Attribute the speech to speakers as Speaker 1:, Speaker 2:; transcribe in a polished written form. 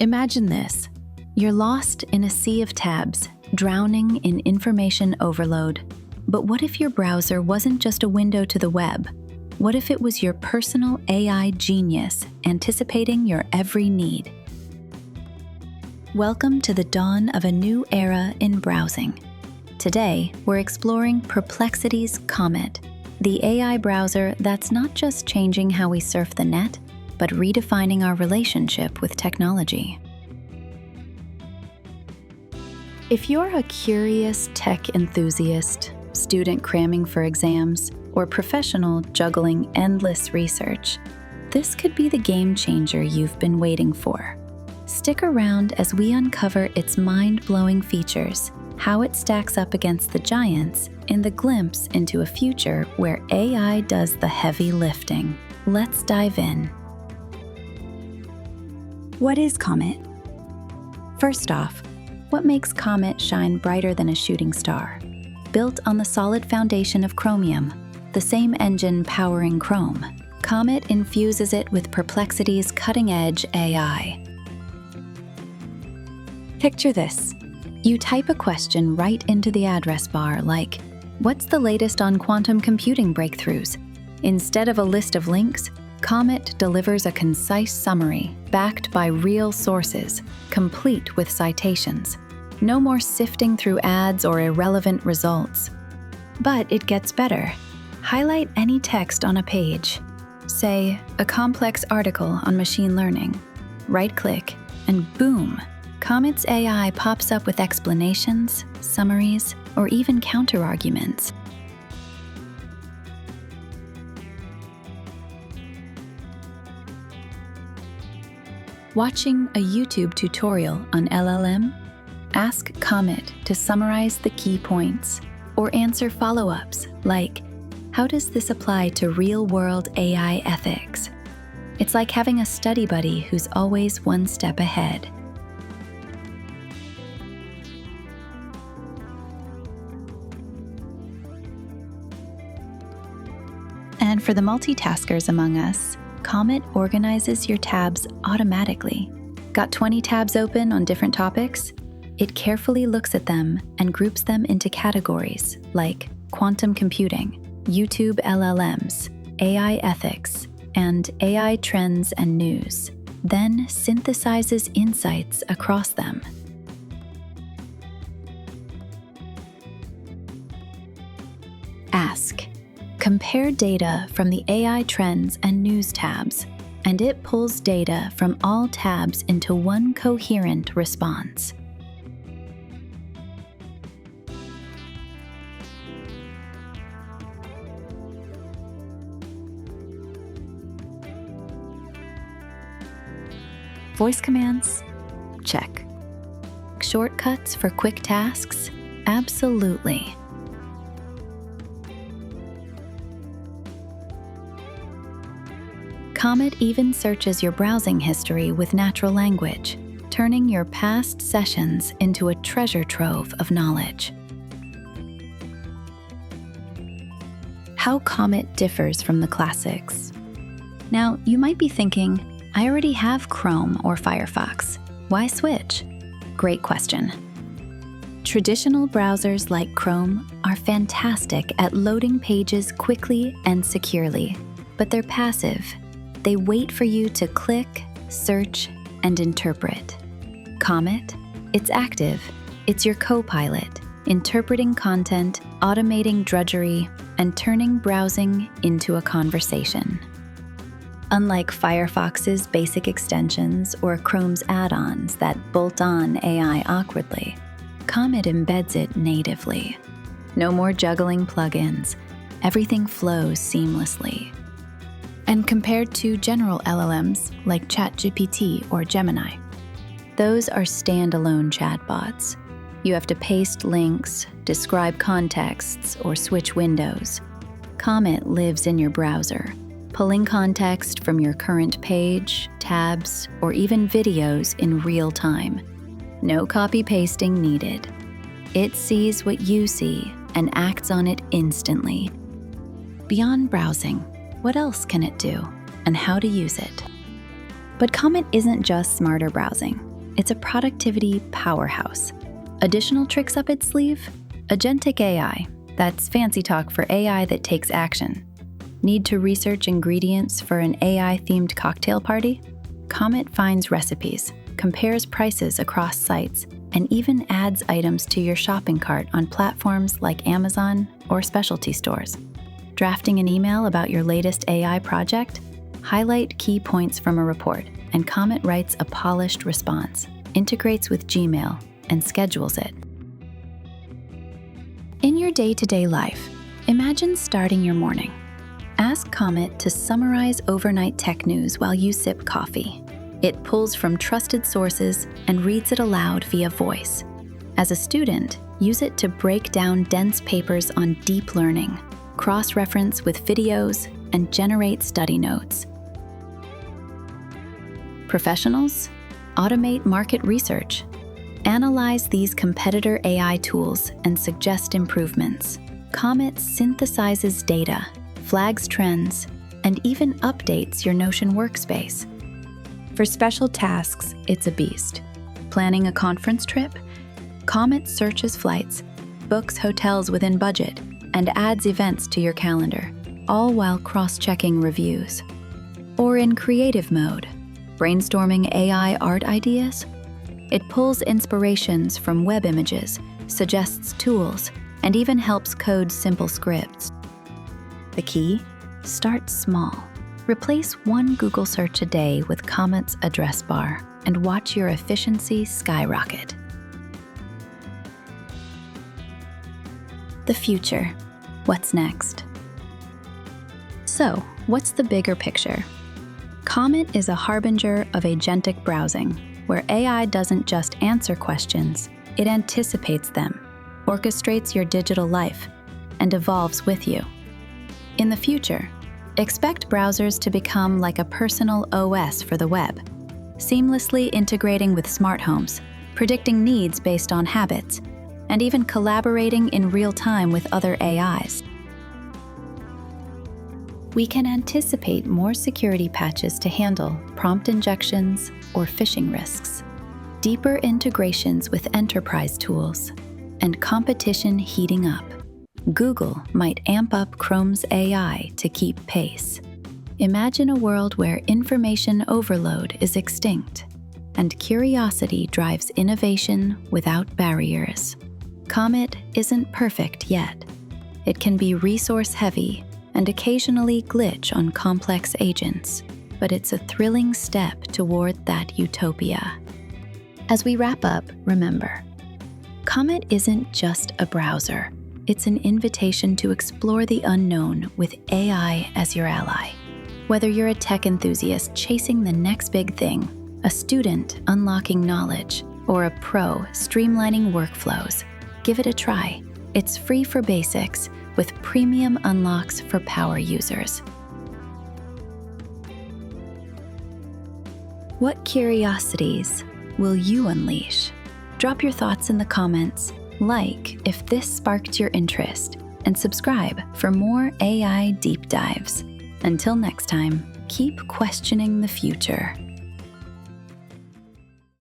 Speaker 1: Imagine this. You're lost in a sea of tabs, drowning in information overload. But what if your browser wasn't just a window to the web? What if it was your personal AI genius anticipating your every need? Welcome to the dawn of a new era in browsing. Today, we're exploring Perplexity's Comet, the AI browser that's not just changing how we surf the net, but redefining our relationship with technology. If you're a curious tech enthusiast, student cramming for exams, or professional juggling endless research, this could be the game changer you've been waiting for. Stick around as we uncover its mind-blowing features, how it stacks up against the giants, and the glimpse into a future where AI does the heavy lifting. Let's dive in. What is Comet? First off, what makes Comet shine brighter than a shooting star? Built on the solid foundation of Chromium, the same engine powering Chrome, Comet infuses it with Perplexity's cutting-edge AI. Picture this. You type a question right into the address bar like, "What's the latest on quantum computing breakthroughs?" Instead of a list of links, Comet delivers a concise summary backed by real sources, complete with citations. No more sifting through ads or irrelevant results. But it gets better. Highlight any text on a page. Say, a complex article on machine learning. Right-click, and boom! Comet's AI pops up with explanations, summaries, or even counterarguments. Watching a YouTube tutorial on LLM? Ask Comet to summarize the key points, or answer follow-ups like, how does this apply to real-world AI ethics? It's like having a study buddy who's always one step ahead. And for the multitaskers among us, Comet organizes your tabs automatically. Got 20 tabs open on different topics? It carefully looks at them and groups them into categories like quantum computing, YouTube LLMs, AI ethics, and AI trends and news, then synthesizes insights across them. Ask. Compare data from the AI trends and news tabs, and it pulls data from all tabs into one coherent response. Voice commands? Check. Shortcuts for quick tasks? Absolutely. Comet even searches your browsing history with natural language, turning your past sessions into a treasure trove of knowledge. How Comet differs from the classics. Now, you might be thinking, I already have Chrome or Firefox. Why switch? Great question. Traditional browsers like Chrome are fantastic at loading pages quickly and securely, but they're passive. They wait for you to click, search, and interpret. Comet? It's active. It's your co-pilot, interpreting content, automating drudgery, and turning browsing into a conversation. Unlike Firefox's basic extensions or Chrome's add-ons that bolt on AI awkwardly, Comet embeds it natively. No more juggling plugins. Everything flows seamlessly. And compared to general LLMs like ChatGPT or Gemini, those are standalone chatbots. You have to paste links, describe contexts, or switch windows. Comet lives in your browser, pulling context from your current page, tabs, or even videos in real time. No copy-pasting needed. It sees what you see and acts on it instantly. Beyond browsing, what else can it do, and how to use it? But Comet isn't just smarter browsing. It's a productivity powerhouse. Additional tricks up its sleeve? Agentic AI. That's fancy talk for AI that takes action. Need to research ingredients for an AI-themed cocktail party? Comet finds recipes, compares prices across sites, and even adds items to your shopping cart on platforms like Amazon or specialty stores. Drafting an email about your latest AI project? Highlight key points from a report, and Comet writes a polished response, integrates with Gmail, and schedules it. In your day-to-day life, imagine starting your morning. Ask Comet to summarize overnight tech news while you sip coffee. It pulls from trusted sources and reads it aloud via voice. As a student, use it to break down dense papers on deep learning, cross-reference with videos, and generate study notes. Professionals, automate market research. Analyze these competitor AI tools and suggest improvements. Comet synthesizes data, flags trends, and even updates your Notion workspace. For special tasks, it's a beast. Planning a conference trip? Comet searches flights, books hotels within budget, and adds events to your calendar, all while cross-checking reviews. Or in creative mode, brainstorming AI art ideas? It pulls inspirations from web images, suggests tools, and even helps code simple scripts. The key? Start small. Replace one Google search a day with Comet's address bar and watch your efficiency skyrocket. The future. What's next? So, what's the bigger picture? Comet is a harbinger of agentic browsing, where AI doesn't just answer questions, it anticipates them, orchestrates your digital life, and evolves with you. In the future, expect browsers to become like a personal OS for the web, seamlessly integrating with smart homes, predicting needs based on habits, and even collaborating in real time with other AIs. We can anticipate more security patches to handle prompt injections or phishing risks, deeper integrations with enterprise tools, and competition heating up. Google might amp up Chrome's AI to keep pace. Imagine a world where information overload is extinct and curiosity drives innovation without barriers. Comet isn't perfect yet. It can be resource-heavy and occasionally glitch on complex agents, but it's a thrilling step toward that utopia. As we wrap up, remember, Comet isn't just a browser. It's an invitation to explore the unknown with AI as your ally. Whether you're a tech enthusiast chasing the next big thing, a student unlocking knowledge, or a pro streamlining workflows, give it a try. It's free for basics, with premium unlocks for power users. What curiosities will you unleash? Drop your thoughts in the comments, like if this sparked your interest, and subscribe for more AI deep dives. Until next time, keep questioning the future.